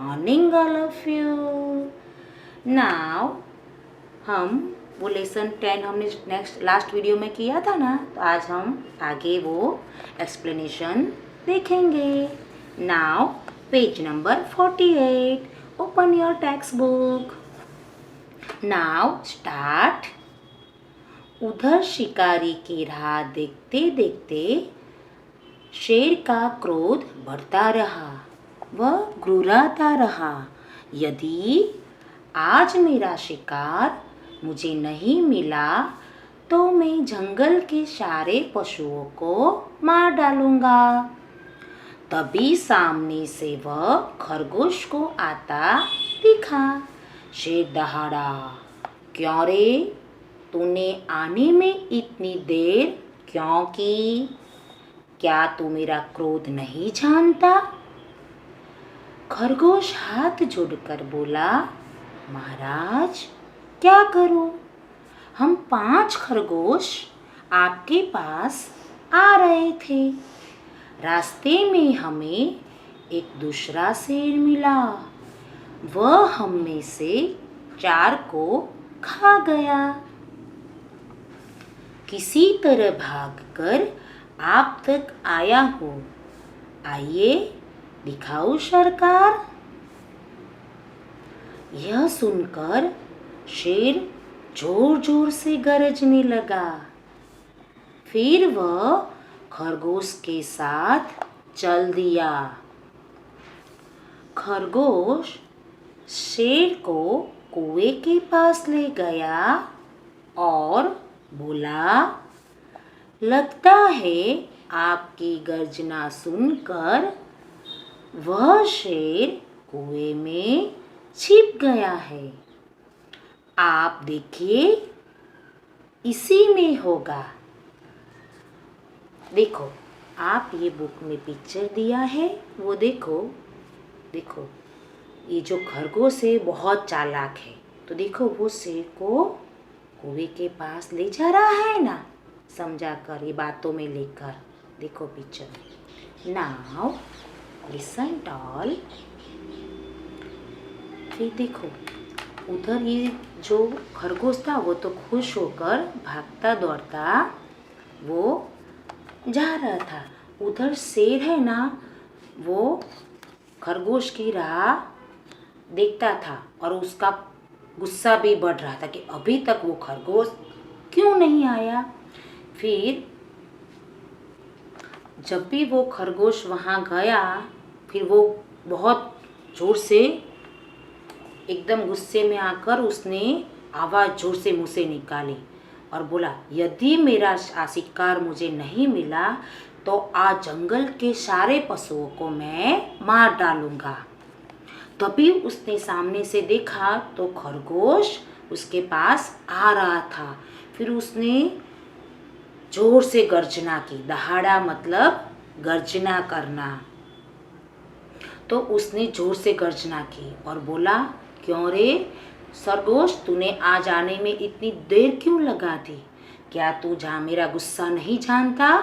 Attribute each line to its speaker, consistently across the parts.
Speaker 1: Morning all of you. Now हम वो lesson 10 हमने नेक्स्ट लास्ट वीडियो में किया था ना, तो आज हम आगे वो एक्सप्लेनेशन देखेंगे। Now page number 48, open your text book. Now start. उधर शिकारी की राह देखते देखते शेर का क्रोध बढ़ता रहा। वह गुर्राता रहा, यदि आज मेरा शिकार मुझे नहीं मिला तो मैं जंगल के सारे पशुओं को मार डालूंगा। तभी सामने से वह खरगोश को आता दिखा। शेर दहाड़ा, क्यों रे, तूने आने में इतनी देर क्यों की? क्या तू मेरा क्रोध नहीं जानता? खरगोश हाथ जोड़कर बोला, महाराज क्या करूं? हम 5 खरगोश आपके पास आ रहे थे। रास्ते में हमें एक दूसरा शेर मिला। वह हम में से 4 को खा गया। किसी तरह भागकर आप तक आया हूँ। आइए दिखाओ सरकार। यह सुनकर शेर जोर जोर से गरजने लगा। फिर वह खरगोश के साथ चल दिया। खरगोश शेर को कुएं के पास ले गया और बोला, लगता है आपकी गर्जना सुनकर वह शेर कुएं में छिप गया है। आप देखिए, इसी में होगा। देखो, आप ये बुक में पिक्चर दिया है, वो देखो। देखो, ये जो खरगोश है बहुत चालाक है। तो देखो, वो शेर को कुएं के पास ले जा रहा है ना, समझा कर, ये बातों में लेकर। देखो पिक्चर। Now listen all. फिर देखो, उधर ये जो खरगोश था वो तो खुश होकर भागता दौड़ता वो जा रहा था। उधर शेर है ना, वो खरगोश की राह देखता था और उसका गुस्सा भी बढ़ रहा था कि अभी तक वो खरगोश क्यों नहीं आया। फिर जब भी वो खरगोश वहाँ गया, फिर वो बहुत जोर से एकदम गुस्से में आकर उसने आवाज़ जोर से मुँह से निकाली और बोला, यदि मेरा शिकार मुझे नहीं मिला तो आज जंगल के सारे पशुओं को मैं मार डालूंगा। तभी उसने सामने से देखा तो खरगोश उसके पास आ रहा था। फिर उसने जोर से गर्जना की। दहाड़ा मतलब गर्जना करना। तो उसने जोर से गर्जना की और बोला, क्यों रे खरगोश, तूने आज आने में इतनी देर क्यों लगा दी? क्या तू मेरा गुस्सा नहीं जानता?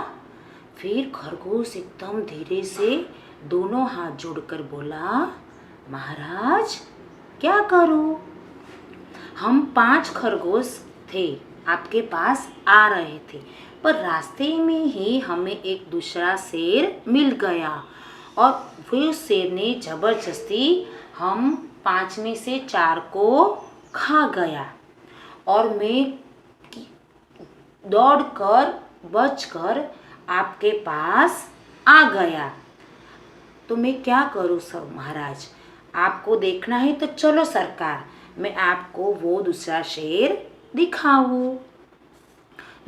Speaker 1: फिर खरगोश एकदम धीरे से दोनों हाथ जोड़कर बोला, महाराज क्या करूं? हम 5 खरगोश थे, आपके पास आ रहे थे, पर रास्ते में ही हमें एक दूसरा शेर मिल गया और फिर शेर ने जबरदस्ती हम 5 में से 4 को खा गया और मैं दौड़कर बचकर आपके पास आ गया। तो मैं क्या करूं सब महाराज? आपको देखना है तो चलो सरकार, मैं आपको वो दूसरा शेर दिखाऊं।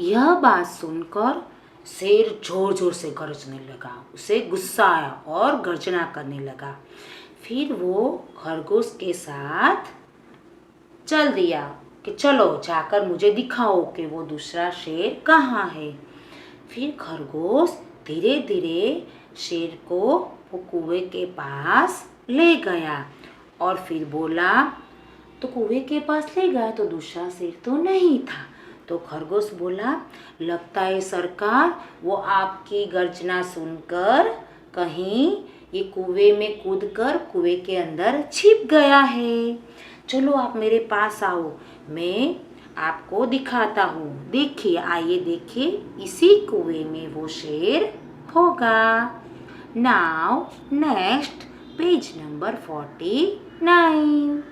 Speaker 1: यह बात सुनकर शेर जोर जोर से गरजने लगा। उसे गुस्सा आया और गर्जना करने लगा। फिर वो खरगोश के साथ चल दिया कि चलो जाकर मुझे दिखाओ कि वो दूसरा शेर कहाँ है। फिर खरगोश धीरे धीरे शेर को वो कुएं के पास ले गया और फिर बोला, तो कुएं के पास ले गया तो दूसरा शेर तो नहीं था। तो खरगोश बोला, लगता है सरकार वो आपकी गर्जना सुनकर कहीं ये कुएं में कूदकर कुएं के अंदर छिप गया है। चलो आप मेरे पास आओ, मैं आपको दिखाता हूँ। देखिए, आइए देखिए, इसी कुएं में वो शेर होगा। Now next page number 49।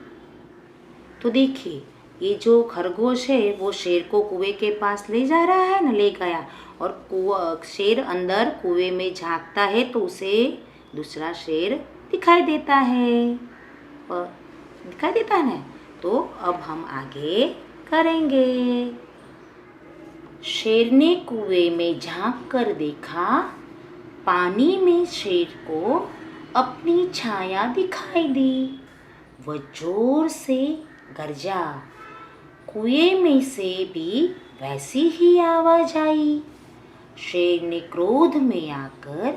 Speaker 1: तो देखिए, ये जो खरगोश है वो शेर को कुएं के पास ले जा रहा है ना, ले गया। और शेर अंदर कुएं में झांकता है तो उसे दूसरा शेर दिखाई देता है, और दिखाई देता है ना। तो अब हम आगे करेंगे। शेर ने कुएं में झांक कर देखा, पानी में शेर को अपनी छाया दिखाई दी। वह जोर से गरजा, कुएं में से भी वैसी ही आवाज आई। शेर ने क्रोध में आकर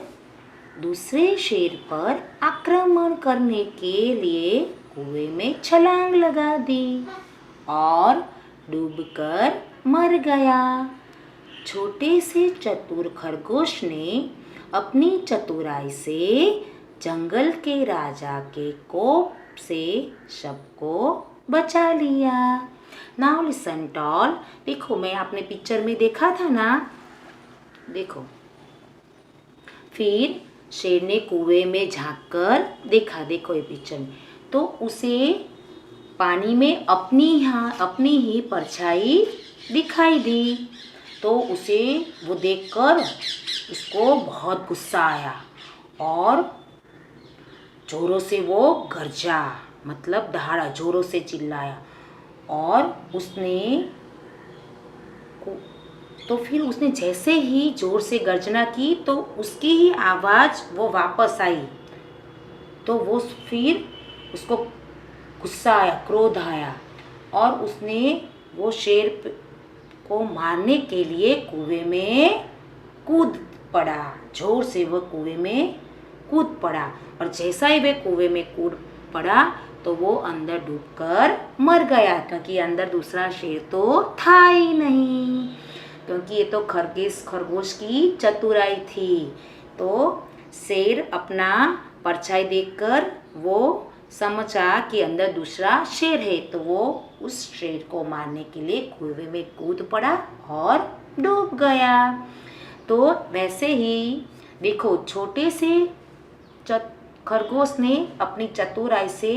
Speaker 1: दूसरे शेर पर आक्रमण करने के लिए कुएं में छलांग लगा दी और डूबकर मर गया। छोटे से चतुर खरगोश ने अपनी चतुराई से जंगल के राजा के कोप से सबको बचा लिया। Now listen tall. देखो, मैं आपने पिक्चर में देखा था ना, देखो। फिर शेर ने कुएं में झांककर देखा, देखो ये पिक्चर में, तो उसे पानी में अपनी ही परछाई दिखाई दी। तो उसे वो देखकर उसको बहुत गुस्सा आया और जोरों से वो गरजा, मतलब दहाड़ा, जोरों से चिल्लाया। और फिर उसने जैसे ही जोर से गर्जना की तो उसकी ही आवाज़ वो वापस आई। तो वो फिर उसको गुस्सा आया, क्रोध आया, और उसने वो शेर को मारने के लिए कुएं में कूद पड़ा। जोर से वह कुएं में कूद पड़ा, और जैसा ही वह कुएं में कूद पड़ा तो वो अंदर डूबकर मर गया, क्योंकि अंदर दूसरा शेर तो था ही नहीं, क्योंकि ये तो खरगोश की चतुराई थी। तो शेर अपना परछाई देखकर वो समझा कि अंदर दूसरा शेर है, तो वो उस शेर को मारने के लिए कुएं में कूद पड़ा और डूब गया। तो वैसे ही देखो, छोटे से खरगोश ने अपनी चतुराई से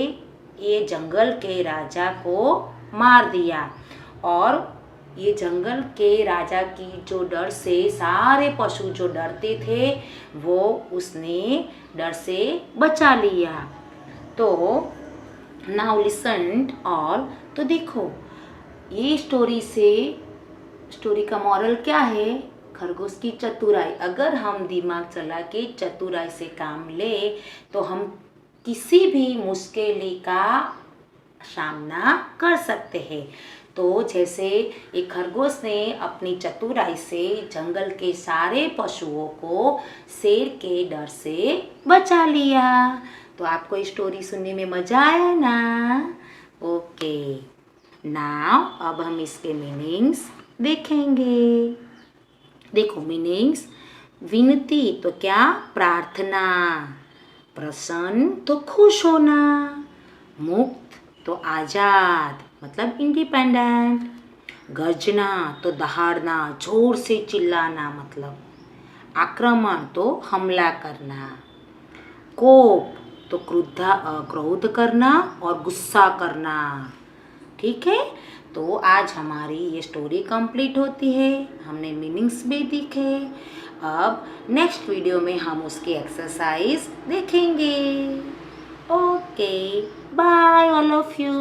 Speaker 1: ये जंगल के राजा को मार दिया, और ये जंगल के राजा की जो डर से सारे पशु जो डरते थे वो उसने डर से बचा लिया। तो नाउ लिसन ऑल। तो देखो, ये स्टोरी का मॉरल क्या है? खरगोश की चतुराई। अगर हम दिमाग चला के चतुराई से काम ले तो हम किसी भी मुश्किल का सामना कर सकते हैं। तो जैसे एक खरगोश ने अपनी चतुराई से जंगल के सारे पशुओं को शेर के डर से बचा लिया। तो आपको ये स्टोरी सुनने में मज़ा आया ना? ओके, नाउ अब हम इसके मीनिंग्स देखेंगे। देखो मीनिंग्स। विनती तो क्या? प्रार्थना। प्रसन्न तो खुश होना। मुक्त तो आज़ाद, मतलब इंडिपेंडेंट। गर्जना तो दहाड़ना, जोर से चिल्लाना, मतलब आक्रमण तो हमला करना। कोप तो क्रोध करना और गुस्सा करना। ठीक है, तो आज हमारी ये स्टोरी कंप्लीट होती है। हमने मीनिंग्स भी दिखे। अब नेक्स्ट वीडियो में हम उसकी एक्सरसाइज देखेंगे। Okay, bye all of you.